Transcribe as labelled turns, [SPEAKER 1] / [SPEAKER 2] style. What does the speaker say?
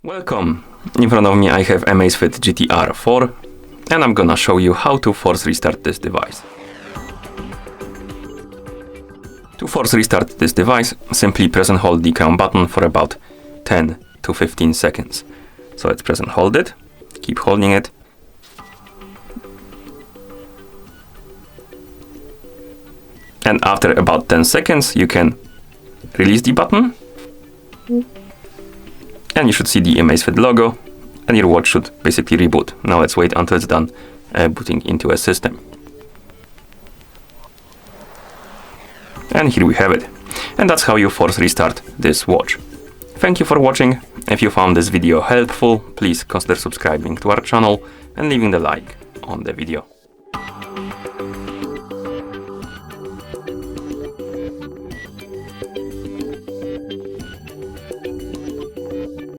[SPEAKER 1] Welcome! In front of me I have Amazfit GTR 4 and I'm gonna show you how to force restart this device. To force restart this device, simply press and hold the crown button for about 10 to 15 seconds. So let's press and hold it, keep holding it. And after about 10 seconds you can release the button. And you should see the Amazfit logo, and your watch should basically reboot. Now let's wait until it's done booting into a system. And here we have it. And that's how you force restart this watch. Thank you for watching. If you found this video helpful, please consider subscribing to our channel and leaving the like on the video.